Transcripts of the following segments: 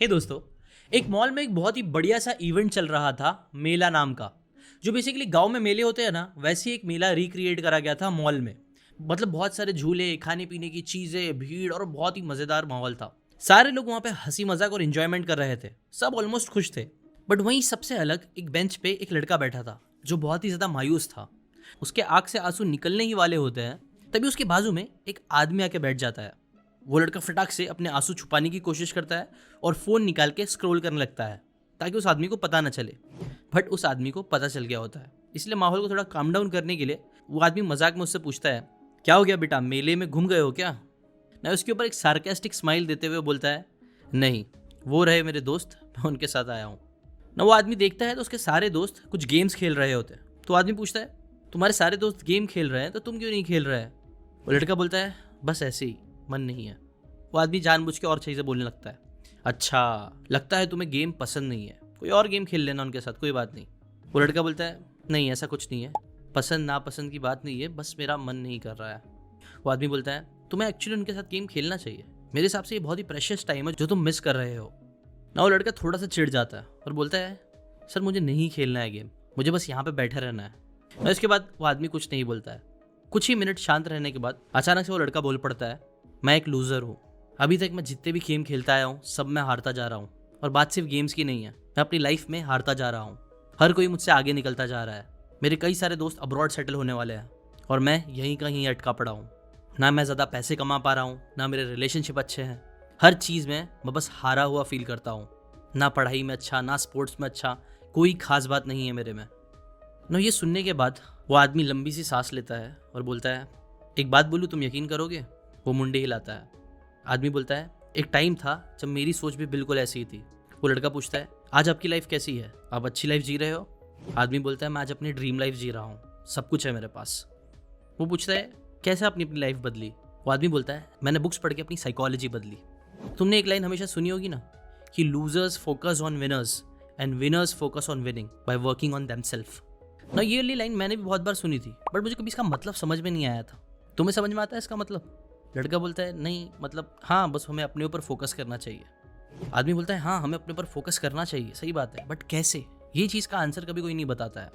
हे दोस्तों, एक मॉल में एक बहुत ही बढ़िया सा इवेंट चल रहा था, मेला नाम का। जो बेसिकली गांव में मेले होते हैं ना, वैसे ही एक मेला रिक्रिएट करा गया था मॉल में। मतलब बहुत सारे झूले, खाने पीने की चीजें, भीड़ और बहुत ही मजेदार माहौल था। सारे लोग वहां पे हंसी मजाक और एंजॉयमेंट कर रहे थे। सब ऑलमोस्ट खुश थे। बट वहीं सबसे अलग एक बेंच पे एक लड़का बैठा था, जो बहुत ही ज्यादा मायूस था। उसके आंख से आंसू निकलने ही वाले होते हैं, तभी उसके बाजू में एक आदमी आके बैठ जाता है। वो लड़का फटाक से अपने आंसू छुपाने की कोशिश करता है और फोन निकाल के स्क्रॉल करने लगता है, ताकि उस आदमी को पता न चले। बट उस आदमी को पता चल गया होता है। इसलिए माहौल को थोड़ा काम डाउन करने के लिए वो आदमी मजाक में उससे पूछता है, क्या हो गया बेटा, मेले में घूम गए हो क्या? ना उसके ऊपर एक सार्केस्टिक स्माइल देते हुए बोलता है, नहीं, वो रहे मेरे दोस्त, मैं उनके साथ आया हूँ। ना वो आदमी देखता है तो उसके सारे दोस्त कुछ गेम्स खेल रहे होते हैं। तो आदमी पूछता है, तुम्हारे सारे दोस्त गेम खेल रहे हैं तो तुम क्यों नहीं खेल रहे हैं? वो लड़का बोलता है, बस ऐसे ही, मन नहीं है। वो आदमी जानबूझ के और चीज़ें बोलने लगता है, अच्छा, लगता है तुम्हें गेम पसंद नहीं है, कोई और गेम खेल लेना उनके साथ, कोई बात नहीं। वो लड़का बोलता है, नहीं, ऐसा कुछ नहीं है, पसंद नापसंद की बात नहीं है, बस मेरा मन नहीं कर रहा है। वो आदमी बोलता है, तुम्हें एक्चुअली उनके साथ गेम खेलना चाहिए, मेरे हिसाब से ये बहुत ही प्रेशियस टाइम है जो तुम मिस कर रहे हो। ना वो लड़का थोड़ा सा चिढ़ जाता है और बोलता है, सर मुझे नहीं खेलना है गेम, मुझे बस यहाँ पे बैठे रहना है। और इसके बाद वो आदमी कुछ नहीं बोलता है। कुछ ही मिनट शांत रहने के बाद अचानक से वो लड़का बोल पड़ता है, मैं एक लूज़र हूँ। अभी तक मैं जितने भी गेम खेलता आया हूँ सब मैं हारता जा रहा हूँ। और बात सिर्फ गेम्स की नहीं है, मैं अपनी लाइफ में हारता जा रहा हूँ। हर कोई मुझसे आगे निकलता जा रहा है। मेरे कई सारे दोस्त अब्रॉड सेटल होने वाले हैं और मैं यहीं कहीं अटका पड़ा हूँ। ना मैं ज़्यादा पैसे कमा पा रहा हूँ, ना मेरे रिलेशनशिप अच्छे हैं। हर चीज़ में मैं बस हारा हुआ फील करता हूँ। ना पढ़ाई में अच्छा, ना स्पोर्ट्स में अच्छा, कोई खास बात नहीं है मेरे में। ना ये सुनने के बाद वो आदमी लंबी सी सांस लेता है और बोलता है, एक बात बोलूँ, तुम यकीन करोगे? वो मुंडी हिलाता है। आदमी बोलता है, एक टाइम था जब मेरी सोच भी बिल्कुल ऐसी ही थी। वो लड़का पूछता है, आज आपकी लाइफ कैसी है, आप अच्छी लाइफ जी रहे हो? आदमी बोलता है, मैं आज अपनी ड्रीम लाइफ जी रहा हूँ, सब कुछ है मेरे पास। वो पूछता है, कैसे आपने अपनी लाइफ बदली? वो आदमी बोलता है, मैंने बुक्स पढ़ के अपनी साइकोलॉजी बदली। तुमने एक लाइन हमेशा सुनी होगी ना, कि losers focus on winners and winners focus on winning by working on themselves. ना ये वाली लाइन मैंने भी बहुत बार सुनी थी, बट मुझे कभी इसका मतलब समझ में नहीं आया था। तुम्हें समझ में आता है इसका मतलब? लड़का बोलता है, नहीं, मतलब हाँ, बस हमें अपने ऊपर फोकस करना चाहिए। आदमी बोलता है, हाँ, हमें अपने ऊपर फोकस करना चाहिए, सही बात है, बट कैसे? ये चीज़ का आंसर कभी कोई नहीं बताता है।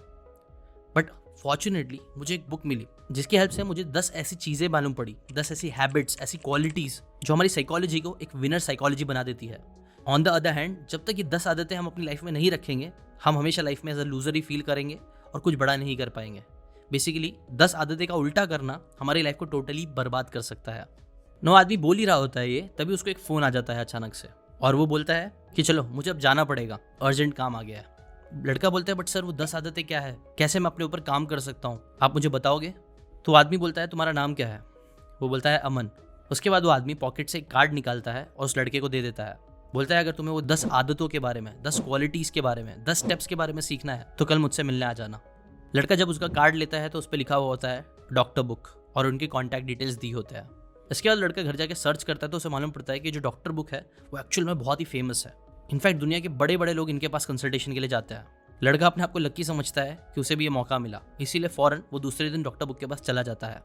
बट फॉर्चुनेटली मुझे एक बुक मिली जिसकी हेल्प से मुझे 10 ऐसी चीज़ें मालूम पड़ी, 10 ऐसी हैबिट्स, ऐसी क्वालिटीज़ जो हमारी साइकोलॉजी को एक विनर साइकोलॉजी बना देती है। ऑन द अदर हैंड, जब तक ये 10 आदतें हम अपनी लाइफ में नहीं रखेंगे, हम हमेशा लाइफ में एज अ लूजर ही फील करेंगे और कुछ बड़ा नहीं कर पाएंगे। बेसिकली 10 आदतें का उल्टा करना हमारी लाइफ को टोटली बर्बाद कर सकता है। नो आदमी बोल ही रहा होता है ये, तभी उसको एक फ़ोन आ जाता है अचानक से और वो बोलता है कि चलो मुझे अब जाना पड़ेगा, अर्जेंट काम आ गया है। लड़का बोलता है, बट सर वो 10 आदतें क्या है, कैसे मैं अपने ऊपर काम कर सकता हूँ, आप मुझे बताओगे? तो आदमी बोलता है, तुम्हारा नाम क्या है? वो बोलता है, अमन। उसके बाद वो आदमी पॉकेट से एक कार्ड निकालता है और उस लड़के को दे देता है। बोलता है, अगर तुम्हें वो 10 आदतों के बारे में, 10 क्वालिटीज़ के बारे में, 10 स्टेप्स के बारे में सीखना है तो कल मुझसे मिलने आ जाना। लड़का जब उसका कार्ड लेता है तो उस पर लिखा हुआ होता है डॉक्टर बुक और उनके कॉन्टैक्ट डिटेल्स दी होते हैं। इसके बाद लड़का घर जाके सर्च करता है तो उसे मालूम पड़ता है कि जो डॉक्टर बुक है वो एक्चुअल में बहुत ही फेमस है। इनफैक्ट दुनिया के बड़े बड़े लोग इनके पास कंसल्टेशन के लिए जाते हैं। लड़का अपने आप को लकी समझता है कि उसे भी ये मौका मिला, इसीलिए फौरन वो दूसरे दिन डॉक्टर बुक के पास चला जाता है।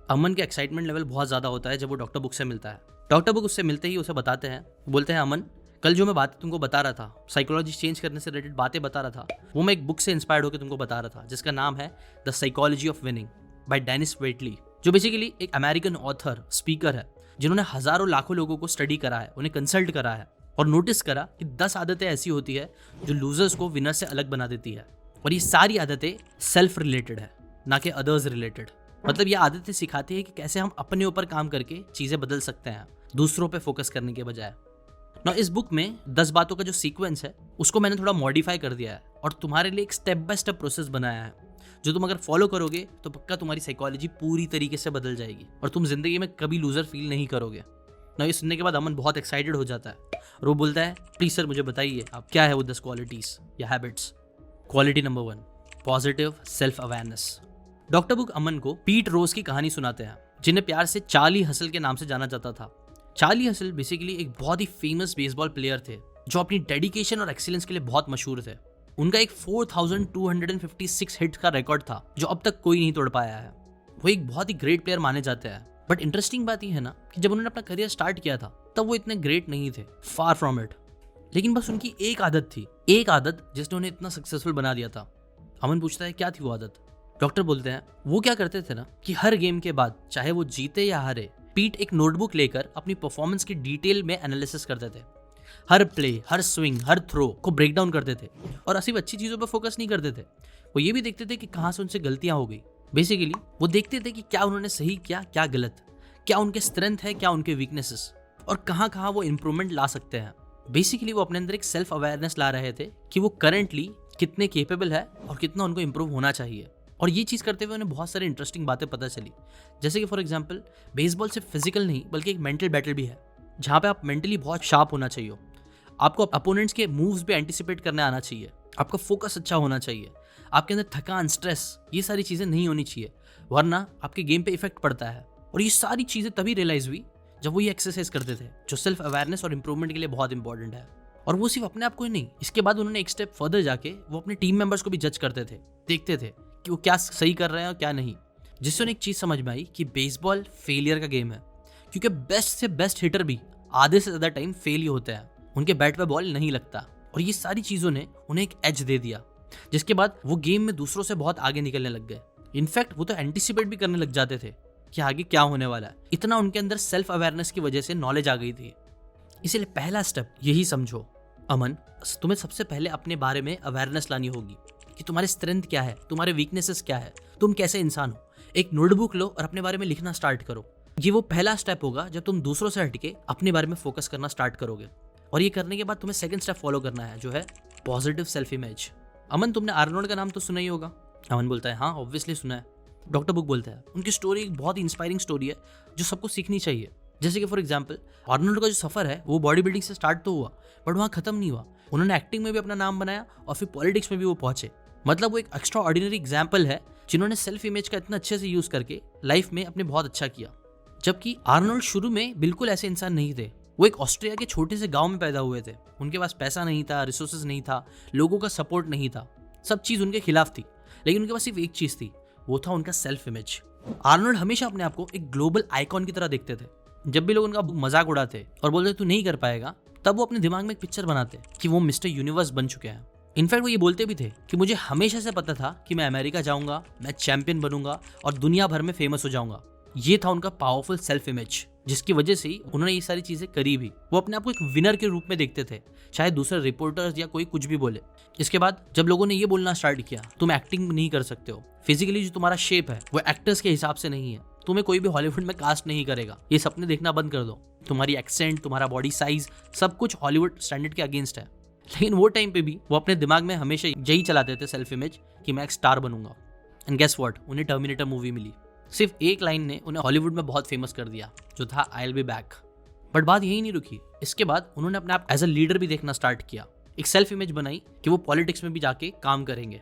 अमन के एक्साइटमेंट लेवल बहुत ज़्यादा होता है जब वो डॉक्टर बुक से मिलता है। डॉक्टर बुक उससे मिलते ही उसे बताते हैं, बोलते हैं, अमन, कल जो मैं बातें तुमको बता रहा था, साइकोलॉजी चेंज करने से रिलेटेड बातें बता रहा था, वो मैं एक बुक से इंस्पायर्ड होकर तुमको बता रहा था जिसका नाम है the psychology of winning by Denis Waitley, जो बेसिकली एक अमेरिकन ऑथर, स्पीकर है, जिन्होंने हजारों लाखों लोगों को स्टडी करा है, उन्हें कंसल्ट करा है और नोटिस करा कि 10 आदतें ऐसी होती है जो लूजर्स को विनर से अलग बना देती है। और ये सारी आदतें सेल्फ रिलेटेड है, ना कि अदर्स रिलेटेड। मतलब ये आदतें सिखाती है कि कैसे हम अपने ऊपर काम करके चीज़ें बदल सकते हैं, दूसरों पे फोकस करने के बजाय। ना इस बुक में 10 बातों का जो सीक्वेंस है उसको मैंने थोड़ा मॉडिफाई कर दिया है और तुम्हारे लिए एक स्टेप बाय स्टेप प्रोसेस बनाया है, जो तुम अगर फॉलो करोगे तो पक्का तुम्हारी साइकोलॉजी पूरी तरीके से बदल जाएगी और तुम जिंदगी में कभी लूजर फील नहीं करोगे। ना ये सुनने के बाद अमन बहुत एक्साइटेड हो जाता है और वो बोलता है, प्लीज सर मुझे बताइए आप क्या है वो 10 क्वालिटीज या habits. Quality number 1, positive self awareness. Doctor बुक अमन को पीट रोज की कहानी सुनाते हैं, जिन्हें प्यार से चार्ली हसल के नाम से जाना जाता था। चार्ली हसल बेसिकली एक बहुत ही फेमस बेसबॉल प्लेयर थे जो अपनी डेडिकेशन और एक्सीलेंस के लिए बहुत मशहूर थे। उनका एक 4256 हिट का रिकॉर्ड था जो अब तक कोई नहीं तोड़ पाया है। वो एक बहुत ही ग्रेट प्लेयर माने जाते हैं। बट इंटरेस्टिंग बात यह है ना कि जब उन्होंने अपना करियर स्टार्ट किया था तब वो इतने ग्रेट नहीं थे, फार फ्रॉम इट। लेकिन बस उनकी एक आदत थी, एक आदत जिसने उन्हें इतना सक्सेसफुल बना दिया था। अमन पूछता है क्या थी वो आदत। डॉक्टर बोलते हैं वो क्या करते थे ना कि हर गेम के बाद चाहे वो जीते या हारे, पीट एक नोटबुक लेकर अपनी परफॉर्मेंस की डिटेल में एनालिसिस करते थे। हर प्ले, हर स्विंग, हर थ्रो को ब्रेक डाउन करते थे और सिर्फ अच्छी चीज़ों पर फोकस नहीं करते थे, वो ये भी देखते थे कि कहाँ से उनसे गलतियाँ हो गई। बेसिकली वो देखते थे कि क्या उन्होंने सही किया, क्या गलत, क्या उनके स्ट्रेंथ है, क्या उनके वीकनेसेस, और कहाँ कहाँ वो इम्प्रूवमेंट ला सकते हैं। बेसिकली वो अपने अंदर एक सेल्फ अवेयरनेस ला रहे थे कि वो करंटली कितने केपेबल है और कितना उनको इम्प्रूव होना चाहिए। और ये चीज़ करते हुए उन्हें बहुत सारी इंटरेस्टिंग बातें पता चली, जैसे कि फॉर एग्जांपल बेसबॉल सिर्फ फिजिकल नहीं बल्कि एक मेंटल बैटल भी है, जहाँ पे आप मेंटली बहुत शार्प होना चाहिए। आपको अपोनेंट्स के मूव्स भी एंटिसिपेट करने आना चाहिए, आपका फोकस अच्छा होना चाहिए, आपके अंदर थकान, स्ट्रेस, ये सारी चीज़ें नहीं होनी चाहिए, वरना आपके गेम पे इफेक्ट पड़ता है। और ये सारी चीज़ें तभी रियलाइज हुई जब वो ये एक्सरसाइज करते थे, जो सेल्फ अवेयरनेस और इंप्रूवमेंट के लिए बहुत इंपॉर्टेंट है। और वो सिर्फ अपने आप को ही नहीं, इसके बाद उन्होंने एक स्टेप फर्दर जाके वो अपने टीम मेंबर्स को भी जज करते थे, देखते थे कि वो क्या सही कर रहे हैं और क्या नहीं, जिससे उन्हें एक चीज़ समझ में आई कि बेसबॉल फेलियर का गेम है, क्योंकि बेस्ट से बेस्ट हिटर भी आधे से ज़्यादा टाइम फेल ही होते हैं, उनके बैट पे बॉल नहीं लगता। और ये सारी चीज़ों ने उन्हें एक एज दे दिया, जिसके बाद वो गेम में दूसरों से बहुत आगे निकलने लग गए। इनफैक्ट वो तो एंटिसिपेट भी करने लग जाते थे कि आगे क्या होने वाला है, इतना उनके अंदर सेल्फ अवेयरनेस की वजह से नॉलेज आ गई थी। इसलिए पहला स्टेप यही समझो अमन, तुम्हें सबसे पहले अपने बारे में अवेयरनेस लानी होगी कि तुम्हारे स्ट्रेंथ क्या है, तुम्हारे वीकनेसेस क्या है, तुम कैसे इंसान हो। एक नोटबुक लो और अपने बारे में लिखना स्टार्ट करो। ये वो पहला स्टेप होगा जब तुम दूसरों से हटके अपने बारे में फोकस करना स्टार्ट करोगे। और ये करने के बाद तुम्हें सेकंड स्टेप फॉलो करना है, जो है पॉजिटिव सेल्फ इमेज। अमन, तुमने आर्नोल्ड का नाम तो सुना ही होगा। अमन बोलता है हाँ ऑब्वियसली सुना है। डॉक्टर बुक बोलता है उनकी स्टोरी एक बहुत ही इंस्पायरिंग स्टोरी है जो सबको सीखनी चाहिए। जैसे कि फॉर एग्जाम्पल आर्नोल्ड का जो सफर है वो बॉडी बिल्डिंग से स्टार्ट तो हुआ, बट वहाँ खत्म नहीं हुआ। उन्होंने एक्टिंग में भी अपना नाम बनाया और फिर पॉलिटिक्स में भी वो पहुंचे। मतलब वो एक एक्स्ट्रा ऑर्डिनरी एग्जाम्पल है जिन्होंने सेल्फ इमेज का इतना अच्छे से यूज करके लाइफ में अपने बहुत अच्छा किया। जबकि आर्नोल्ड शुरू में बिल्कुल ऐसे इंसान नहीं थे। वो एक ऑस्ट्रिया के छोटे से गांव में पैदा हुए थे। उनके पास पैसा नहीं था, रिसोर्सेज नहीं था, लोगों का सपोर्ट नहीं था, सब चीज़ उनके खिलाफ थी। लेकिन उनके पास सिर्फ एक चीज़ थी, वो था उनका सेल्फ इमेज। आर्नोल्ड हमेशा अपने आप को एक ग्लोबल आइकॉन की तरह देखते थे। जब भी लोग उनका मजाक उड़ाते और बोलते तू नहीं कर पाएगा, तब वो अपने दिमाग में एक पिक्चर बनाते कि वो मिस्टर यूनिवर्स बन चुके हैं। इनफैक्ट वो ये बोलते भी थे कि मुझे हमेशा से पता था कि मैं अमेरिका जाऊंगा, मैं चैंपियन बनूंगा और दुनिया भर में फेमस हो जाऊंगा। ये था उनका पावरफुल सेल्फ इमेज, जिसकी वजह से ही उन्होंने ये सारी चीजें करी भी। वो अपने आप को एक विनर के रूप में देखते थे, चाहे दूसरे रिपोर्टर्स या कोई कुछ भी बोले। इसके बाद जब लोगों ने ये बोलना स्टार्ट किया तुम एक्टिंग नहीं कर सकते हो, फिजिकली जो तुम्हारा शेप है वो एक्टर्स के हिसाब से नहीं है, तुम्हें कोई भी हॉलीवुड में कास्ट नहीं करेगा, ये सपने देखना बंद कर दो, तुम्हारी एक्सेंट, तुम्हारा बॉडी साइज, सब कुछ हॉलीवुड स्टैंडर्ड के अगेंस्ट है। लेकिन वो टाइम पे भी वो अपने दिमाग में हमेशा यही चलाते थे सेल्फ इमेज कि मैं एक स्टार बनूंगा। एंड गेस व्हाट, उन्हें टर्मिनेटर मूवी मिली। सिर्फ एक लाइन ने उन्हें हॉलीवुड में बहुत फेमस कर दिया, जो था I will be back. But बात यही नहीं रुकी। इसके बाद उन्होंने अपने आप एज अ लीडर भी देखना स्टार्ट किया, एक सेल्फ इमेज बनाई कि वो पॉलिटिक्स में भी जाके काम करेंगे।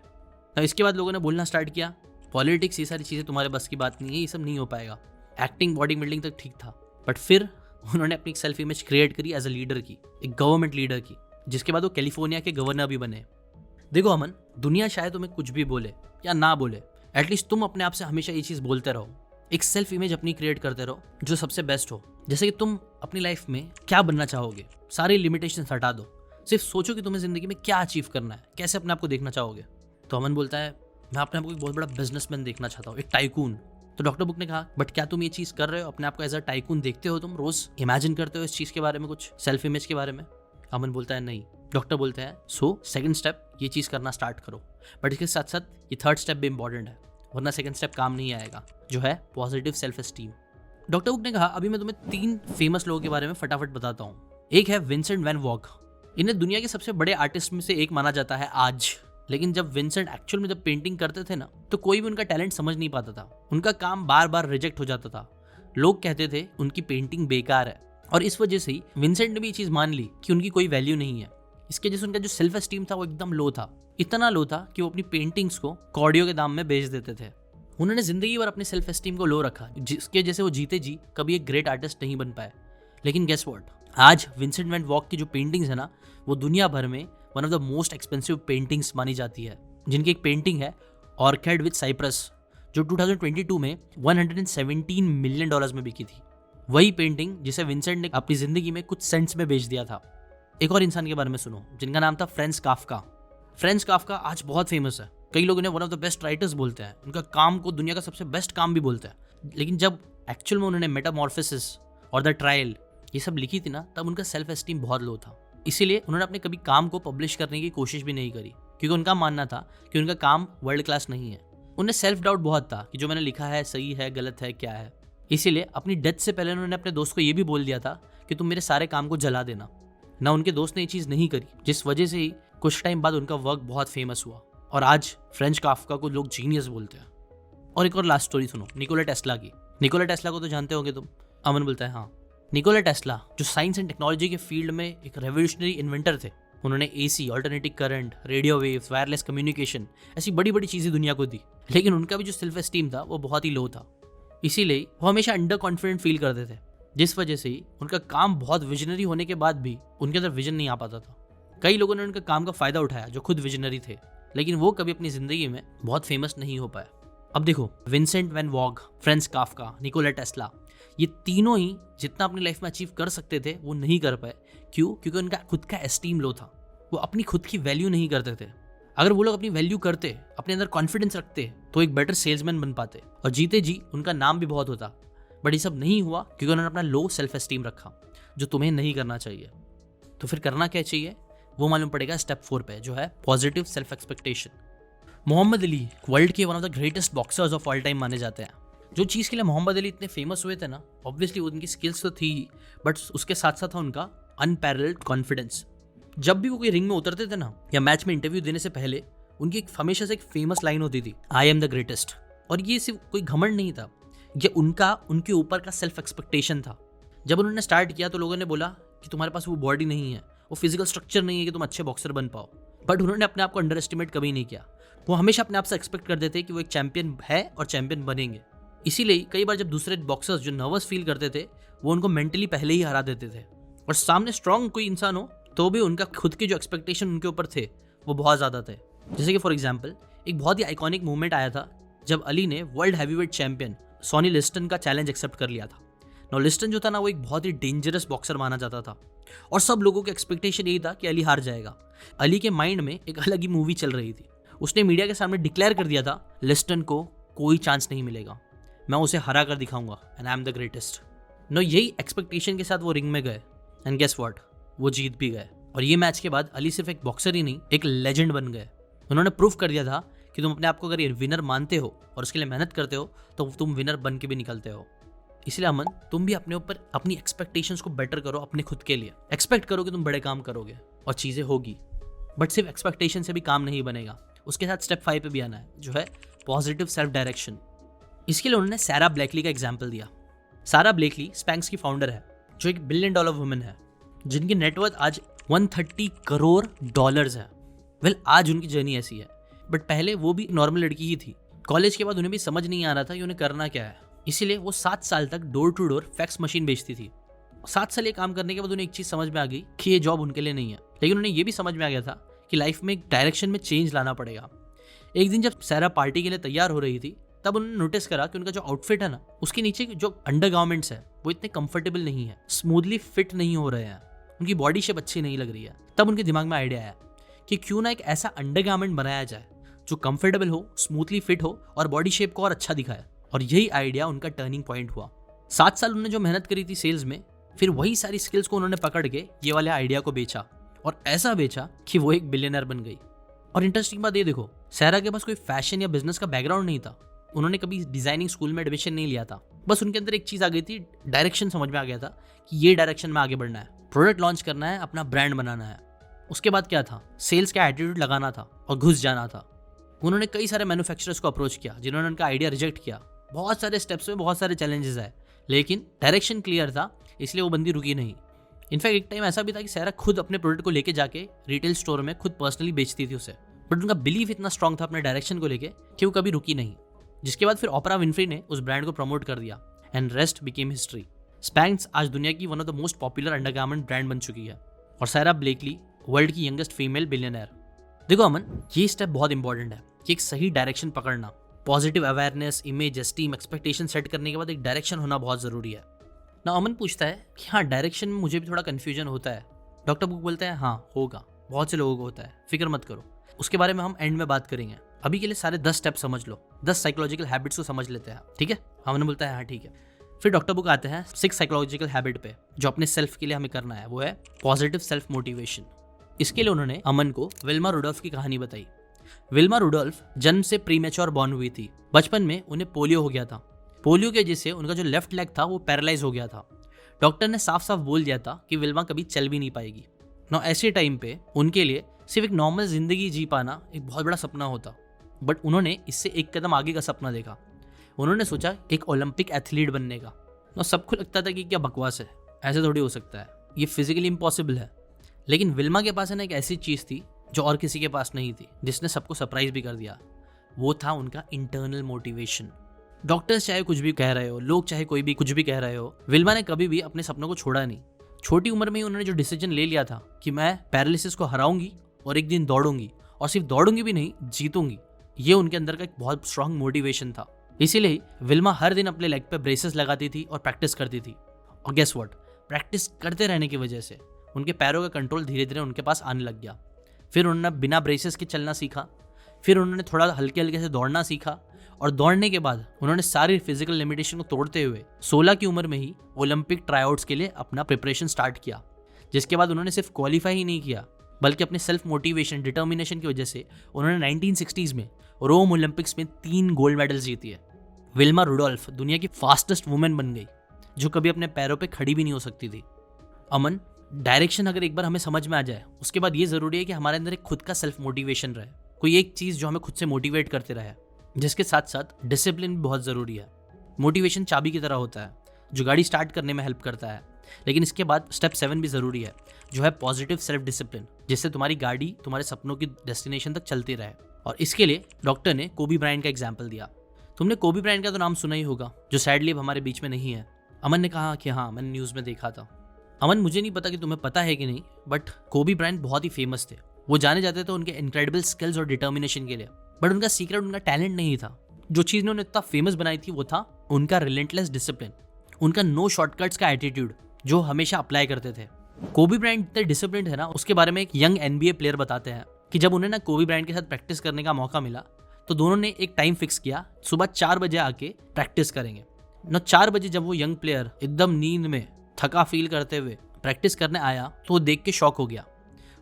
तो इसके बाद लोगों ने बोलना स्टार्ट किया पॉलिटिक्स, ये सारी चीज़ें तुम्हारे बस की बात नहीं है, ये सब नहीं हो पाएगा। एक्टिंग, बॉडी बिल्डिंग तक ठीक था, बट फिर उन्होंने अपनी एक सेल्फ इमेज क्रिएट करी एज अ लीडर की, एक गवर्नमेंट लीडर की, जिसके बाद वो कैलिफोर्निया के गवर्नर भी बने। देखो अमन, दुनिया शायद तुम्हें कुछ भी बोले या ना बोले, एटलीस्ट तुम अपने आप से हमेशा ये चीज़ बोलते रहो, एक सेल्फ इमेज अपनी क्रिएट करते रहो जो सबसे बेस्ट हो। जैसे कि तुम अपनी लाइफ में क्या बनना चाहोगे, सारी लिमिटेशन हटा दो, सिर्फ सोचो कि तुम्हें जिंदगी में क्या अचीव करना है, कैसे अपने आप को देखना चाहोगे। तो अमन बोलता है मैं अपने आप को एक बहुत बड़ा बिजनेसमैन देखना चाहता हूँ, एक टाइकून। तो डॉक्टर बुक ने कहा बट क्या तुम ये चीज़ कर रहे हो, अपने आप को एज अ टाइकून देखते हो, तुम रोज इमेजिन करते हो इस चीज़ के बारे में, कुछ सेल्फ इमेज के बारे में। अमन बोलता है नहीं। डॉक्टर बोलते हैं सो सेकंड स्टेप ये चीज़ करना स्टार्ट करो, बट इसके साथ साथ ये थर्ड स्टेप भी इंपॉर्टेंट है, वरना सेकंड स्टेप काम नहीं आएगा, जो है positive self esteem. Doctor book ने कहा अभी मैं तुम्हें 3 फेमस लोगों के बारे में फटाफट बताता हूँ। एक है विंसेंट वैन वॉग। इन्हें दुनिया के सबसे बड़े आर्टिस्ट में से एक माना जाता है आज। लेकिन जब विंसेंट एक्चुअल में जब पेंटिंग करते थे ना, तो कोई भी उनका टैलेंट समझ नहीं पाता था, उनका काम बार बार रिजेक्ट हो जाता था। लोग कहते थे उनकी पेंटिंग बेकार है, और इस वजह से ही विंसेंट ने भी ये चीज़ मान ली कि उनकी कोई वैल्यू नहीं है। इसके जैसे उनका जो सेल्फ एस्टीम था वो एकदम लो था, इतना लो था कि वो अपनी पेंटिंग्स को कॉर्डियो के दाम में बेच देते थे। उन्होंने जिंदगी भर अपने सेल्फ एस्टीम को लो रखा, जिसके जैसे वो जीते जी कभी एक ग्रेट आर्टिस्ट नहीं बन पाए। लेकिन गेस व्हाट, आज विंसेंट वैन वॉग की जो पेंटिंग्स है ना, वो दुनिया भर में one of the most expensive paintings मानी जाती है। जिनकी एक पेंटिंग है ऑर्किड विद साइप्रस, जो 2022 में $117 मिलियन में बिकी थी। वही पेंटिंग जिसे विंसेंट ने अपनी जिंदगी में कुछ सेंट्स में बेच दिया था। एक और इंसान के बारे में सुनो जिनका नाम था फ्रेंच काफका। फ्रेंच काफका आज बहुत फेमस है, कई लोग उन्हें one of the best writers बोलते हैं, उनका काम को दुनिया का सबसे बेस्ट काम भी बोलते हैं। लेकिन जब एक्चुअल में उन्होंने मेटामॉर्फोसिस और द ट्रायल ये सब लिखी थी ना, तब उनका सेल्फ एस्टीम बहुत लो था। इसीलिए उन्होंने अपने कभी काम को पब्लिश करने की कोशिश भी नहीं करी, क्योंकि उनका मानना था कि उनका काम वर्ल्ड क्लास नहीं है। उन्हें सेल्फ डाउट बहुत था कि जो मैंने लिखा है सही है, गलत है, क्या है। इसीलिए अपनी डेथ से पहले उन्होंने अपने दोस्त को ये भी बोल दिया था कि तुम मेरे सारे काम को जला देना ना। उनके दोस्त ने ये चीज़ नहीं करी, जिस वजह से ही कुछ टाइम बाद उनका वर्क बहुत फेमस हुआ और आज फ्रेंच काफका को लोग जीनियस बोलते हैं। और एक और लास्ट स्टोरी सुनो निकोला टेस्ला की। निकोला टेस्ला को तो जानते होंगे तुम। अमन बोलता है हाँ। निकोला टेस्ला जो साइंस एंड टेक्नोलॉजी के फील्ड में एक रेवोल्यूशनरी इन्वेंटर थे। उन्होंने AC, alternative current, radio waves, wireless communication ऐसी बड़ी बड़ी चीज़ें दुनिया को दी। लेकिन उनका भी जो सेल्फ एस्टीम था वो बहुत ही लो था। इसीलिए वो हमेशा अंडर कॉन्फिडेंट फील करते थे, जिस वजह से ही उनका काम बहुत विजनरी होने के बाद भी उनके अंदर विजन नहीं आ पाता था। कई लोगों ने उनका काम का फायदा उठाया जो खुद विजनरी थे, लेकिन वो कभी अपनी जिंदगी में बहुत फेमस नहीं हो पाया। अब देखो Vincent van Gogh, Franz Kafka, Nikola Tesla, ये तीनों ही जितना अपनी लाइफ में अचीव कर सकते थे वो नहीं कर पाए। क्यों? क्योंकि उनका खुद का एस्टीम लो था। वो अपनी खुद की वैल्यू नहीं करते थे। अगर वो लोग अपनी वैल्यू करते, अपने अंदर कॉन्फिडेंस रखते, तो एक बेटर सेल्समैन बन पाते और जीते जी उनका नाम भी बहुत होता। बट ये सब नहीं हुआ क्योंकि उन्होंने अपना लो सेल्फ एस्टीम रखा, जो तुम्हें नहीं करना चाहिए। तो फिर करना क्या चाहिए वो मालूम पड़ेगा स्टेप 4 पे, जो है positive self expectation. Muhammad Ali world के one of the greatest boxers of all time माने जाते हैं। जो चीज़ के लिए मोहम्मद अली इतने फेमस हुए थे ना, ऑब्वियसली उनकी स्किल्स तो थी ही, बट उसके साथ साथ था उनका अनपैरेलल्ड कॉन्फिडेंस। जब भी वो कोई रिंग में उतरते थे ना, या मैच में इंटरव्यू देने से पहले, उनकी हमेशा से एक फेमस लाइन होती थी, आई एम द ग्रेटेस्ट। और ये सिर्फ कोई घमंड नहीं था, ये उनके ऊपर का सेल्फ एक्सपेक्टेशन था। जब उन्होंने स्टार्ट किया तो लोगों ने बोला कि तुम्हारे पास वो बॉडी नहीं है, वो फिजिकल स्ट्रक्चर नहीं है कि तुम अच्छे बॉक्सर बन पाओ। बट उन्होंने अपने आप को अंडर एस्टिमेट कभी नहीं किया। वो हमेशा अपने आप से एक्सपेक्ट कर देते कि वो एक चैंपियन है और चैंपियन बनेंगे। इसीलिए कई बार जब दूसरे बॉक्सर्स जो नर्वस फील करते थे, वो उनको मेंटली पहले ही हरा देते थे। और सामने स्ट्रांग कोई इंसान हो तो भी उनका खुद के जो एक्सपेक्टेशन उनके ऊपर थे वो बहुत ज़्यादा थे। जैसे कि फॉर एग्जाम्पल एक बहुत ही आइकॉनिक मूवमेंट आया था जब अली ने वर्ल्ड हैवीवेट चैंपियन सॉनी लिस्टन का चैलेंज एक्सेप्ट कर लिया था। नो लिस्टन जो था ना, वो एक बहुत ही डेंजरस बॉक्सर माना जाता था और सब लोगों के एक्सपेक्टेशन यही था कि अली हार जाएगा। अली के माइंड में एक अलग ही मूवी चल रही थी। उसने मीडिया के सामने डिक्लेयर कर दिया था, लिस्टन को कोई चांस नहीं मिलेगा, मैं उसे हरा कर दिखाऊंगा and I am the greatest. No यही एक्सपेक्टेशन के साथ वो रिंग में गए एंड गेस व्हाट, वो जीत भी गए। और ये मैच के बाद अली सिर्फ एक बॉक्सर ही नहीं, एक लेजेंड बन गए। उन्होंने प्रूफ कर दिया था कि तुम अपने आप को अगर ये विनर मानते हो और उसके लिए मेहनत करते हो तो तुम विनर बन के भी निकलते हो। इसलिए अमन, तुम भी अपने ऊपर अपनी एक्सपेक्टेशंस को बेटर करो। अपने खुद के लिए एक्सपेक्ट करो कि तुम बड़े काम करोगे और चीज़ें होगी। बट सिर्फ एक्सपेक्टेशन से भी काम नहीं बनेगा, उसके साथ स्टेप 5 पे भी आना है, जो है पॉजिटिव सेल्फ डायरेक्शन। इसके लिए उन्होंने सारा ब्लेकली का एग्जाम्पल दिया। सारा ब्लेकली स्पैंक्स की फाउंडर है, जो $1 बिलियन वुमेन है, जिनकी नेटवर्थ आज $130 करोड़ है। वेल, आज उनकी जर्नी ऐसी है, बट पहले वो भी नॉर्मल लड़की ही थी। कॉलेज के बाद उन्हें भी समझ नहीं आ रहा था कि उन्हें करना क्या है। इसीलिए वो 7 साल तक door to door fax machine बेचती थी। 7 साल ये काम करने के बाद उन्हें एक चीज़ समझ में आ गई कि ये जॉब उनके लिए नहीं है। लेकिन उन्हें ये भी समझ में आ गया था कि लाइफ में एक डायरेक्शन में चेंज लाना पड़ेगा। एक दिन जब सारा पार्टी के लिए तैयार हो रही थी, तब उन्होंने नोटिस करा कि उनका जो आउटफिट है ना, उसके नीचे जो अंडर गारमेंट्स है वो इतने कंफर्टेबल नहीं है, स्मूथली फिट नहीं हो रहे हैं, उनकी बॉडी शेप अच्छी नहीं लग रही है। तब उनके दिमाग में आइडिया आया कि क्यों ना एक ऐसा अंडर गारमेंट बनाया जाए जो कंफर्टेबल हो, स्मूथली फिट हो और बॉडी शेप को और अच्छा दिखाए। और यही आइडिया उनका टर्निंग पॉइंट हुआ। 7 साल उन्होंने जो मेहनत करी थी सेल्स में, फिर वही सारी स्किल्स को उन्होंने पकड़ के ये वाले आइडिया को बेचा और ऐसा बेचा कि वो एक बिलियनर बन गई। और इंटरेस्टिंग बात ये देखो, सारा के पास कोई फैशन या बिजनेस का बैकग्राउंड नहीं था। उन्होंने कभी डिजाइनिंग स्कूल में एडमिशन नहीं लिया था। बस उनके अंदर एक चीज़ आ गई थी, डायरेक्शन समझ में आ गया था कि ये डायरेक्शन में आगे बढ़ना है, प्रोडक्ट लॉन्च करना है, अपना ब्रांड बनाना है। उसके बाद क्या था, सेल्स का एटीट्यूड लगाना था और घुस जाना था। उन्होंने कई सारे मैन्युफैक्चरर्स को अप्रोच किया जिन्होंने उनका आइडिया रिजेक्ट किया। बहुत सारे स्टेप्स में बहुत सारे चैलेंजेस आए, लेकिन डायरेक्शन क्लियर था, इसलिए वो बंदी रुकी नहीं। इनफैक्ट एक टाइम ऐसा भी था कि सारा खुद अपने प्रोडक्ट को लेके जाके रिटेल स्टोर में खुद पर्सनली बेचती थी उसे। बट उनका बिलीफ इतना स्ट्रांग था अपने डायरेक्शन को लेके कि वो कभी रुकी नहीं। जिसके बाद फिर ओपरा विनफ्री ने उस ब्रांड को प्रमोट कर दिया एंड रेस्ट बिकेम हिस्ट्री। स्पैंक्स आज दुनिया की one of the most popular undergarment brand बन चुकी है और सारा ब्लेकली वर्ल्ड की यंगेस्ट फीमेल बिलियनर। देखो अमन, ये स्टेप बहुत इंपॉर्टेंट है कि एक सही डायरेक्शन पकड़ना, positive awareness, image, esteem, expectation set करने के बाद एक डायरेक्शन होना बहुत जरूरी है ना। अमन पूछता है कि हाँ, डायरेक्शन में मुझे भी थोड़ा कन्फ्यूजन होता है, डॉक्टर बुक बोलता है हाँ होगा, बहुत से लोगों को होता है, फिक्र मत करो, उसके बारे में हम एंड में बात करेंगे, अभी के लिए सारे 10 स्टेप समझ लो, 10 साइकोलॉजिकल हैबिट्स को समझ लेते हैं, ठीक है। हमने बोलता है हाँ ठीक है। फिर डॉक्टर बुक आते हैं 6 साइकोलॉजिकल हैबिट पे जो अपने सेल्फ के लिए हमें करना है, वो है पॉजिटिव सेल्फ मोटिवेशन। इसके लिए उन्होंने अमन को विल्मा रुडोल्फ की कहानी बताई। विल्मा रुडोल्फ जन्म से प्रीमेच्योर बॉर्न हुई थी। बचपन में उन्हें पोलियो हो गया था। पोलियो की वजह से उनका जो लेफ्ट लेग था वो पैरालाइज हो गया था। डॉक्टर ने साफ साफ बोल दिया था कि विल्मा कभी चल भी नहीं पाएगी ना। ऐसे टाइम पे उनके लिए सिर्फ एक नॉर्मल जिंदगी जी पाना एक बहुत बड़ा सपना होता, बट उन्होंने इससे एक कदम आगे का सपना देखा। उन्होंने सोचा एक ओलंपिक एथलीट बनने का। ना सबको लगता था कि क्या बकवास है, ऐसे थोड़ी हो सकता है, ये फिजिकली इम्पॉसिबल है। लेकिन विल्मा के पास है ना एक ऐसी चीज़ थी जो और किसी के पास नहीं थी, जिसने सबको सरप्राइज भी कर दिया। वो था उनका इंटरनल मोटिवेशन। डॉक्टर्स चाहे कुछ भी कह रहे हो, लोग चाहे कोई भी कुछ भी कह रहे हो, विल्मा ने कभी भी अपने सपनों को छोड़ा नहीं। छोटी उम्र में ही उन्होंने जो डिसीजन ले लिया था कि मैं पैरालिसिस को हराऊंगी और एक दिन दौड़ूंगी, और सिर्फ दौड़ूंगी भी नहीं, जीतूंगी, ये उनके अंदर का एक बहुत स्ट्रांग मोटिवेशन था। इसीलिए विल्मा हर दिन अपने लेग पे ब्रेसेस लगाती थी और प्रैक्टिस करती थी। और गेस व्हाट, प्रैक्टिस करते रहने की वजह से उनके पैरों का कंट्रोल धीरे धीरे उनके पास आने लग गया। फिर उन्होंने बिना ब्रेसेस के चलना सीखा, फिर उन्होंने थोड़ा हल्के हल्के से दौड़ना सीखा, और दौड़ने के बाद उन्होंने सारी फिजिकल लिमिटेशन को तोड़ते हुए 16 की उम्र में ही ओलंपिक ट्राईआउट्स के लिए अपना प्रिपरेशन स्टार्ट किया। जिसके बाद उन्होंने सिर्फ क्वालिफाई ही नहीं किया, बल्कि अपने सेल्फ मोटिवेशन, डिटर्मिनेशन की वजह से उन्होंने 1960s में रोम ओलंपिक्स में 3 गोल्ड मेडल्स जीती है। विल्मा रुडोल्फ दुनिया की फास्टेस्ट वुमेन बन गई, जो कभी अपने पैरों पे खड़ी भी नहीं हो सकती थी। अमन, डायरेक्शन अगर एक बार हमें समझ में आ जाए, उसके बाद ये जरूरी है कि हमारे अंदर एक खुद का सेल्फ मोटिवेशन रहे, कोई एक चीज़ जो हमें खुद से मोटिवेट करते रहे, जिसके साथ साथ डिसिप्लिन भी बहुत ज़रूरी है। मोटिवेशन चाबी की तरह होता है जो गाड़ी स्टार्ट करने में हेल्प करता है, लेकिन इसके बाद स्टेप 7 भी ज़रूरी है, जो है पॉजिटिव सेल्फ डिसिप्लिन, जिससे तुम्हारी गाड़ी तुम्हारे सपनों की डेस्टिनेशन तक चलती रहे। और इसके लिए डॉक्टर ने कोबी ब्रायंट का एग्जाम्पल दिया। तुमने कोबी ब्रायंट का तो नाम सुना ही होगा, जो सैडली अब हमारे बीच में नहीं है। अमन ने कहा कि हाँ, मैंने न्यूज़ में देखा था। अमन, मुझे नहीं पता कि तुम्हें पता है कि नहीं, बट कोबी ब्रायंट बहुत ही फेमस थे। वो जाने जाते थे उनके इनक्रेडिबल स्किल्स और डिटर्मिनेशन के लिए, बट उनका सीक्रेट उनका टैलेंट नहीं था। जो चीज़ ने उन्हें इतना फेमस बनाई थी वो था उनका रिलेंटलेस डिसिप्लिन, उनका नो शॉर्टकट्स का एटीट्यूड जो हमेशा अप्लाई करते थे। कोबी ब्रायंट इतने डिसिप्लिन है ना, उसके बारे में एक यंग NBA प्लेयर बताते हैं कि जब उन्हें ना कोबी ब्रायंट के साथ प्रैक्टिस करने का मौका मिला, तो दोनों ने एक टाइम फिक्स किया, सुबह 4 बजे आके प्रैक्टिस करेंगे ना। 4 बजे जब वो यंग प्लेयर एकदम नींद में थका फील करते हुए प्रैक्टिस करने आया, तो वो देख के शॉक हो गया।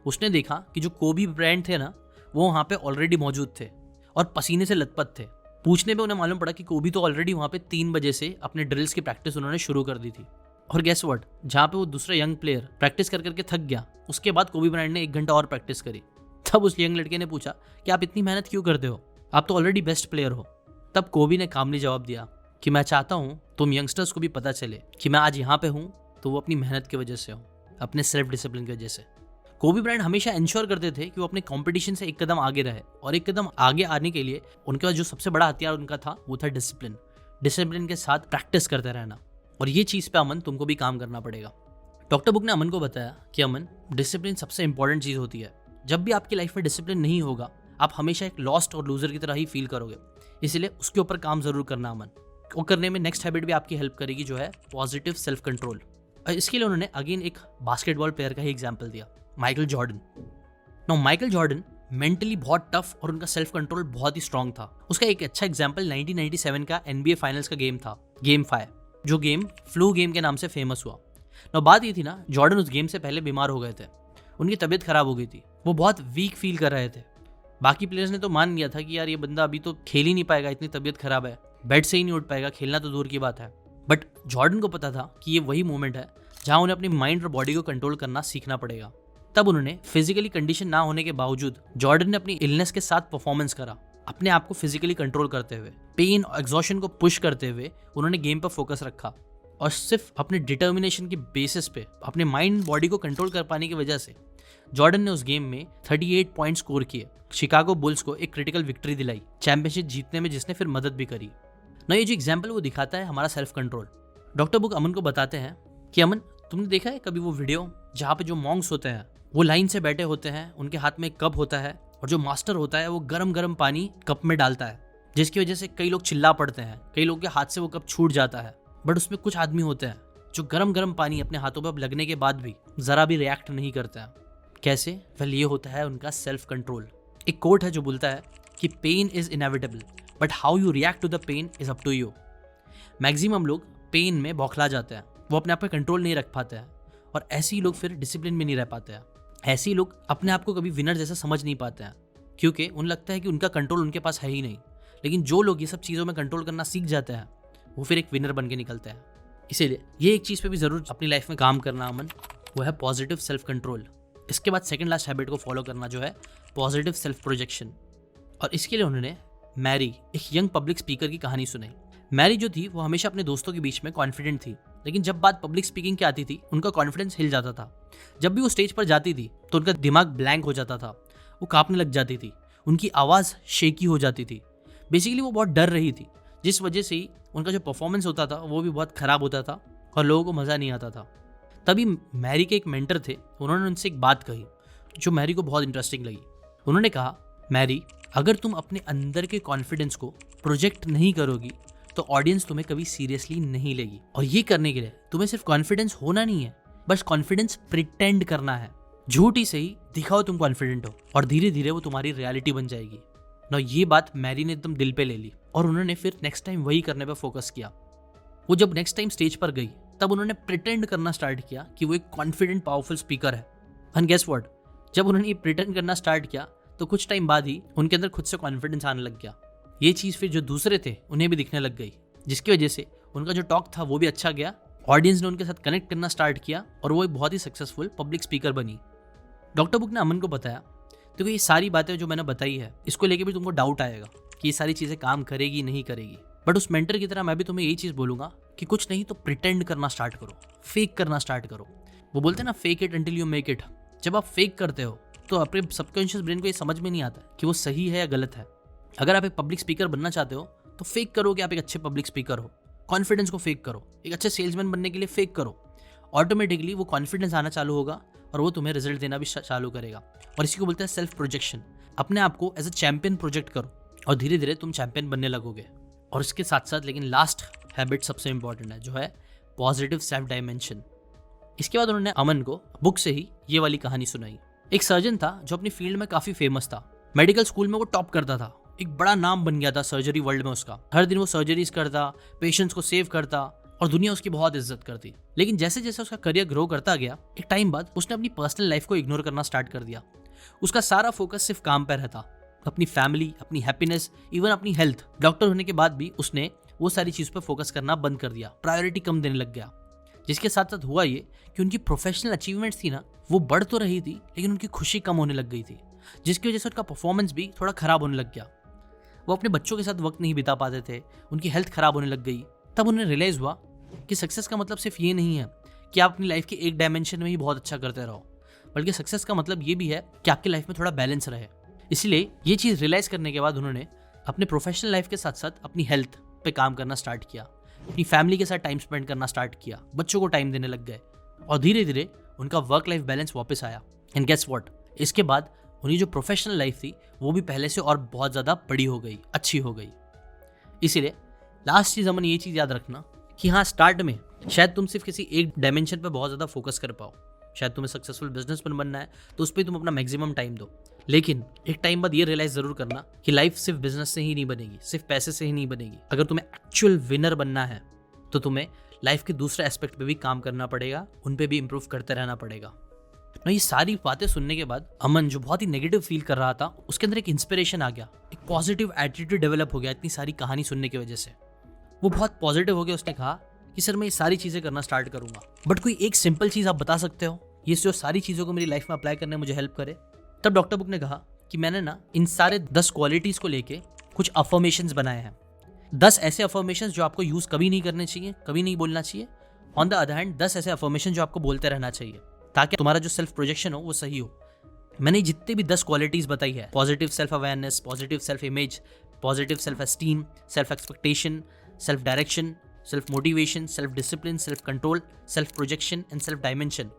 उसने देखा कि जो कोबी ब्रायंट थे ना, वो वहाँ पे ऑलरेडी मौजूद थे और पसीने से लथपथ थे। पूछने पे उन्हें मालूम पड़ा कि कोबी तो ऑलरेडी वहाँ पे 3 बजे से अपने ड्रिल्स की प्रैक्टिस उन्होंने शुरू कर दी थी। और गेस व्हाट, जहाँ पे वो दूसरा यंग प्लेयर प्रैक्टिस कर करके थक गया, उसके बाद कोबी ब्रायंट ने 1 घंटा और प्रैक्टिस करी। तब उस यंग लड़के ने पूछा कि आप इतनी मेहनत क्यों करते हो, आप तो ऑलरेडी बेस्ट प्लेयर हो। तब कोबी ने कामली जवाब दिया कि मैं चाहता हूँ तुम यंगस्टर्स को भी पता चले कि मैं आज यहाँ पे हूँ तो वो अपनी मेहनत की वजह से हूँ, अपने सेल्फ डिसिप्लिन की वजह से। कोबी ब्रायंट हमेशा इंश्योर करते थे कि वो अपने कंपटीशन से एक कदम आगे रहे, और एक कदम आगे आने के लिए उनके पास जो सबसे बड़ा हथियार उनका था वो था डिसिप्लिन। डिसिप्लिन के साथ प्रैक्टिस करते रहना, और ये चीज़ पे अमन तुमको भी काम करना पड़ेगा। डॉक्टर बुक ने अमन को बताया कि अमन, डिसिप्लिन सबसे इंपॉर्टेंट चीज़ होती है। जब भी आपकी लाइफ में डिसिप्लिन नहीं होगा, आप हमेशा एक लॉस्ट और लूजर की तरह ही फील करोगे, इसलिए उसके ऊपर काम जरूर करना अमन। और करने में नेक्स्ट हैबिट भी आपकी हेल्प करेगी, जो है पॉजिटिव सेल्फ कंट्रोल। इसके लिए उन्होंने अगेन एक बास्केटबॉल प्लेयर का ही एग्जाम्पल दिया, Michael Jordan. Now Michael Jordan mentally बहुत टफ और उनका सेल्फ कंट्रोल बहुत ही स्ट्रांग था। उसका एक अच्छा एग्जाम्पल 1997 का NBA फाइनल्स का गेम था, गेम 5, जो गेम फ्लू गेम के नाम से फेमस हुआ। नाउ बात ये थी ना, जॉर्डन उस गेम से पहले बीमार हो गए थे, उनकी तबीयत खराब हो गई थी, वो बहुत वीक फील कर रहे थे। बाकी प्लेयर्स ने तो मान लिया था कि यार ये बंदा अभी तो खेल ही नहीं पाएगा, इतनी तबीयत खराब है, बेड से ही नहीं उठ पाएगा, खेलना तो दूर की बात है। बट जॉर्डन को पता था कि ये वही मोमेंट है जहां उन्हें अपनी माइंड और बॉडी को कंट्रोल करना सीखना पड़ेगा। तब उन्होंने फिजिकली कंडीशन ना होने के बावजूद जॉर्डन ने अपनी इलनेस के साथ परफॉर्मेंस करा, अपने आप को फिजिकली कंट्रोल करते हुए, पेन और एग्जॉशन को पुश करते हुए उन्होंने गेम पर फोकस रखा, और सिर्फ अपने डिटर्मिनेशन के बेसिस पे अपने माइंड बॉडी को कंट्रोल कर पाने की वजह से जॉर्डन ने उस गेम में 38 पॉइंट स्कोर किए, शिकागो बुल्स को एक क्रिटिकल विक्ट्री दिलाई चैंपियनशिप जीतने में, जिसने फिर मदद भी करी ना। ये जो एग्जाम्पल वो दिखाता है हमारा सेल्फ कंट्रोल। डॉक्टर बुक अमन को बताते हैं कि अमन, तुमने देखा है कभी वो वीडियो जहाँ पे जो मॉन्क्स होते हैं वो लाइन से बैठे होते हैं, उनके हाथ में एक कप होता है, और जो मास्टर होता है वो गरम गरम पानी कप में डालता है, जिसकी वजह से कई लोग चिल्ला पड़ते हैं, कई लोगों के हाथ से वो कप छूट जाता है। बट उसमें कुछ आदमी होते हैं जो गरम गरम पानी अपने हाथों पर लगने के बाद भी जरा भी रिएक्ट नहीं करता है। कैसे? वेल, ये होता है उनका सेल्फ कंट्रोल। एक कोट है जो बोलता है कि pain is inevitable but how you react to the pain is up to you. Maximum लोग पेन में बौखला जाते हैं, वो अपने आप पे कंट्रोल नहीं रख पाते हैं, और ऐसे ही लोग फिर डिसिप्लिन में नहीं रह पाते हैं। ऐसे ही लोग अपने आप को कभी विनर जैसा समझ नहीं पाते हैं, क्योंकि उन्हें लगता है कि उनका कंट्रोल उनके पास है ही नहीं। लेकिन जो लोग ये सब चीज़ों में कंट्रोल करना सीख जाते हैं वो फिर एक विनर बन के निकलते हैं। इसीलिए ये एक चीज़ पे भी ज़रूर अपनी लाइफ में काम करना अमन, वो है पॉजिटिव सेल्फ कंट्रोल। इसके बाद सेकंड लास्ट हैबिट को फॉलो करना जो है पॉजिटिव सेल्फ प्रोजेक्शन। और इसके लिए उन्होंने मैरी, एक यंग पब्लिक स्पीकर की कहानी सुनाई। मैरी जो थी वो हमेशा अपने दोस्तों के बीच में कॉन्फिडेंट थी, लेकिन जब बात पब्लिक स्पीकिंग की आती थी उनका कॉन्फिडेंस हिल जाता था। जब भी वो स्टेज पर जाती थी तो उनका दिमाग ब्लैंक हो जाता था, वो कांपने लग जाती थी, उनकी आवाज़ शेकी हो जाती थी। बेसिकली वो बहुत डर रही थी, जिस वजह से ही उनका जो परफॉर्मेंस होता था वो भी बहुत ख़राब होता था और लोगों को मज़ा नहीं आता था। तभी मैरी के एक मेंटर थे, उन्होंने उनसे एक बात कही जो मैरी को बहुत इंटरेस्टिंग लगी। उन्होंने कहा, मैरी, अगर तुम अपने अंदर के कॉन्फिडेंस को प्रोजेक्ट नहीं करोगी तो ऑडियंस तुम्हें कभी सीरियसली नहीं लेगी। और ये करने के लिए तुम्हें सिर्फ कॉन्फिडेंस होना नहीं है, बस कॉन्फिडेंस प्रिटेंड करना है। झूठ ही सही, दिखाओ तुम कॉन्फिडेंट हो और धीरे धीरे वो तुम्हारी रियलिटी बन जाएगी ना। ये बात मैरी ने एकदम दिल पे ले ली और उन्होंने फिर नेक्स्ट टाइम वही करने पर फोकस किया। वो जब नेक्स्ट टाइम स्टेज पर गई तब उन्होंने प्रिटेंड करना स्टार्ट किया कि वो एक कॉन्फिडेंट पावरफुल स्पीकर है। एंड गेस व्हाट, जब उन्होंने ये प्रिटेंड करना स्टार्ट किया तो कुछ टाइम बाद ही उनके अंदर खुद से कॉन्फिडेंस आने लग गया। ये चीज़ फिर जो दूसरे थे उन्हें भी दिखने लग गई, जिसकी वजह से उनका जो टॉक था वो भी अच्छा गया। ऑडियंस ने उनके साथ कनेक्ट करना स्टार्ट किया और वो एक बहुत ही सक्सेसफुल पब्लिक स्पीकर बनी। डॉक्टर बुक ने अमन को बताया, तो ये सारी बातें जो मैंने बताई है इसको लेके भी तुमको डाउट आएगा कि ये सारी चीज़ें काम करेगी नहीं करेगी, बट उस मेंटर की तरह मैं भी तुम्हें यही चीज़ बोलूँगा कि कुछ नहीं तो प्रिटेंड करना स्टार्ट करो, फेक करना स्टार्ट करो। वो बोलते हैं ना, fake it until you make it. जब आप फेक करते हो तो अपने सबकॉन्शियस ब्रेन को ये समझ में नहीं आता कि वो सही है या गलत है। अगर आप एक पब्लिक स्पीकर बनना चाहते हो तो फेक करो कि आप एक अच्छे पब्लिक स्पीकर हो, कॉन्फिडेंस को फेक करो। एक अच्छे सेल्समैन बनने के लिए फेक करो, ऑटोमेटिकली वो कॉन्फिडेंस आना चालू होगा और वो तुम्हें रिजल्ट देना भी चालू करेगा। और इसी को बोलते हैं सेल्फ प्रोजेक्शन। अपने आप को एज अ चैंपियन प्रोजेक्ट करो और धीरे धीरे तुम चैंपियन बनने लगोगे। और इसके साथ साथ लेकिन लास्ट हैबिट सबसे इंपॉर्टेंट है, जो है पॉजिटिव सेल्फ डायमेंशन। इसके बाद उन्होंने अमन को बुक से ही ये वाली कहानी सुनाई। एक सर्जन था जो अपनी फील्ड में काफ़ी फेमस था। मेडिकल स्कूल में वो टॉप करता था, एक बड़ा नाम बन गया था सर्जरी वर्ल्ड में उसका। हर दिन वो सर्जरीज करता, पेशेंट्स को सेव करता और दुनिया उसकी बहुत इज्जत करती। लेकिन जैसे जैसे उसका करियर ग्रो करता गया, एक टाइम बाद उसने अपनी पर्सनल लाइफ को इग्नोर करना स्टार्ट कर दिया। उसका सारा फोकस सिर्फ काम पर रहता, अपनी फैमिली, अपनी हैप्पीनेस, इवन अपनी हेल्थ। डॉक्टर होने के बाद भी उसने वो सारी चीज़ पर फोकस करना बंद कर दिया, प्रायोरिटी कम देने लग गया। जिसके साथ साथ हुआ ये कि उनकी प्रोफेशनल अचीवमेंट्स थी ना, वो बढ़ तो रही थी लेकिन उनकी खुशी कम होने लग गई थी, जिसकी वजह से उनका परफॉर्मेंस भी थोड़ा खराब होने लग गया। वो अपने बच्चों के साथ वक्त नहीं बिता पाते थे, उनकी हेल्थ खराब होने लग गई। तब उन्हें रियलाइज़ हुआ कि सक्सेस का मतलब सिर्फ ये नहीं है कि आप अपनी लाइफ के एक डायमेंशन में ही बहुत अच्छा करते रहो, बल्कि सक्सेस का मतलब ये भी है कि आपकी लाइफ में थोड़ा बैलेंस रहे। इसलिए ये चीज़ रियलाइज़ करने के बाद उन्होंने अपने प्रोफेशनल लाइफ के साथ साथ अपनी हेल्थ पे काम करना स्टार्ट किया, अपनी फैमिली के साथ टाइम स्पेंड करना स्टार्ट किया, बच्चों को टाइम देने लग गए और धीरे धीरे उनका वर्क लाइफ बैलेंस वापस आया। एंड गेस व्हाट, इसके बाद उनकी जो प्रोफेशनल लाइफ थी वो भी पहले से और बहुत ज़्यादा बड़ी हो गई, अच्छी हो गई। इसीलिए लास्ट चीज़ हमने ये चीज़ याद रखना कि हाँ, स्टार्ट में शायद तुम सिर्फ किसी एक डायमेंशन पर बहुत ज़्यादा फोकस कर पाओ। शायद तुम्हें सक्सेसफुल बिजनेसमैन बनना है तो उस पर तुम अपना मैक्सिमम टाइम दो, लेकिन एक टाइम बाद ये रियलाइज जरूर करना कि लाइफ सिर्फ बिजनेस से ही नहीं बनेगी, सिर्फ पैसे से ही नहीं बनेगी। अगर तुम्हें एक्चुअल विनर बनना है तो तुम्हें लाइफ के दूसरे एस्पेक्ट पे भी काम करना पड़ेगा, उन पे भी इंप्रूव करते रहना पड़ेगा। ना ये सारी बातें सुनने के बाद अमन, जो बहुत ही नेगेटिव फील कर रहा था, उसके अंदर एक इंस्पिरेशन आ गया, एक पॉजिटिव एटीट्यूड डेवलप हो गया इतनी सारी कहानी सुनने की वजह से। वो बहुत पॉजिटिव हो गया। उसने कहा कि सर, मैं ये सारी चीज़ें करना स्टार्ट करूंगा, बट कोई एक सिंपल चीज़ आप बता सकते हो ये जो सारी चीज़ों को मेरी लाइफ में अप्लाई करने में मुझे हेल्प करे। तब डॉक्टर बुक ने कहा कि मैंने ना इन सारे 10 क्वालिटीज़ को लेके कुछ अफर्मेशंस बनाए हैं। 10 ऐसे अफर्मेशंस जो आपको यूज़ कभी नहीं करने चाहिए, कभी नहीं बोलना चाहिए। ऑन द अदर हैंड 10 ऐसे अफर्मेशन जो आपको बोलते रहना चाहिए ताकि तुम्हारा जो सेल्फ प्रोजेक्शन हो वो सही हो। मैंने जितने भी 10 क्वालिटीज़ बताई है, positive self awareness, positive self image, positive self esteem, self expectation, self direction, self motivation, self discipline, self control, self projection and self dimension,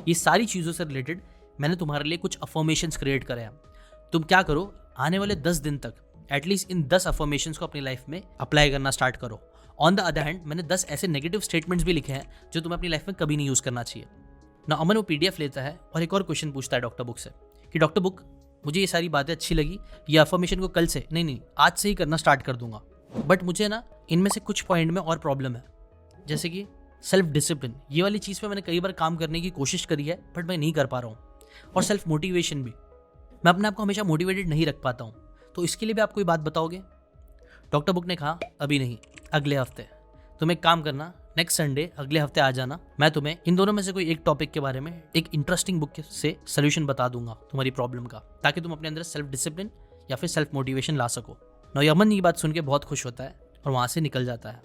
ये सारी चीज़ों से रिलेटेड मैंने तुम्हारे लिए कुछ अफर्मेशंस क्रिएट करे हैं। तुम क्या करो, आने वाले 10 दिन तक एटलीस्ट इन 10 अफर्मेशंस को अपनी लाइफ में अप्लाई करना स्टार्ट करो ऑन द अदर हैंड मैंने 10 ऐसे नेगेटिव स्टेटमेंट्स भी लिखे हैं जो तुम्हें अपनी लाइफ में कभी नहीं यूज़ करना चाहिए ना। अमन वो PDF लेता है और एक और क्वेश्चन पूछता है डॉक्टर बुक से कि डॉक्टर बुक, मुझे ये सारी बातें अच्छी लगी, ये अफर्मेशन को कल से नहीं आज से ही करना स्टार्ट कर दूंगा, बट मुझे ना इनमें से कुछ पॉइंट में और प्रॉब्लम है, जैसे कि सेल्फ डिसिप्लिन। ये वाली चीज़ पे मैंने कई बार काम करने की कोशिश करी है बट मैं नहीं कर पा रहा हूँ। और सेल्फ मोटिवेशन भी, मैं अपने आप को हमेशा मोटिवेटेड नहीं रख पाता हूँ। तो इसके लिए भी आप कोई बात बताओगे? डॉक्टर बुक ने कहा अभी नहीं, अगले हफ्ते। तुम एक काम करना, नेक्स्ट संडे अगले हफ्ते आ जाना, मैं तुम्हें इन दोनों में से कोई एक टॉपिक के बारे में एक इंटरेस्टिंग बुक से सोल्यूशन बता दूंगा तुम्हारी प्रॉब्लम का, ताकि तुम अपने अंदर सेल्फ डिसिप्लिन या फिर सेल्फ मोटिवेशन ला सको। ना यमन ये बात सुन के बहुत खुश होता है और वहाँ से निकल जाता है।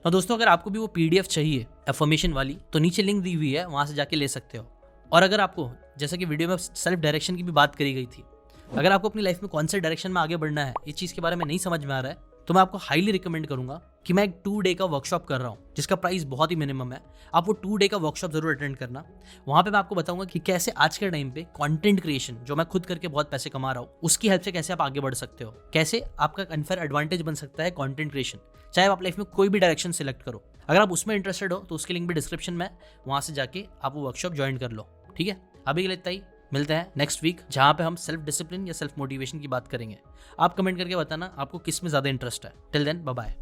ना दोस्तों, अगर आपको भी वो PDF चाहिए अफर्मेशन वाली तो नीचे लिंक दी हुई है, वहाँ से जाके ले सकते हो। और अगर आपको, जैसा कि वीडियो में सेल्फ डायरेक्शन की भी बात करी गई थी, अगर आपको अपनी लाइफ में कौन से डायरेक्शन में आगे बढ़ना है, इस चीज़ के बारे में नहीं समझ में आ रहा है, तो मैं आपको हाईली रिकमेंड करूंगा कि मैं एक 2 डे का वर्कशॉप कर रहा हूँ जिसका प्राइस बहुत ही मिनिमम है। आप वो 2 डे का वर्कशॉप जरूर अटेंड करना। वहाँ पे मैं आपको बताऊंगा कि कैसे आज के टाइम पे कंटेंट क्रिएशन, जो मैं खुद करके बहुत पैसे कमा रहा हूँ, उसकी हेल्प से कैसे आप आगे बढ़ सकते हो, कैसे आपका अनफेयर एडवांटेज बन सकता है कंटेंट क्रिएशन, चाहे आप लाइफ में कोई भी डायरेक्शन सिलेक्ट करो। अगर आप उसमें इंटरेस्टेड हो तो उसकी लिंक भी डिस्क्रिप्शन में, वहाँ से जाके आप वो वर्कशॉप ज्वाइन कर लो। ठीक है, अभी के लिए इतना ही। मिलते हैं नेक्स्ट वीक, जहाँ पे हम सेल्फ डिसिप्लिन या सेल्फ मोटिवेशन की बात करेंगे। आप कमेंट करके बताना आपको किस में ज़्यादा इंटरेस्ट है। Till then, bye bye.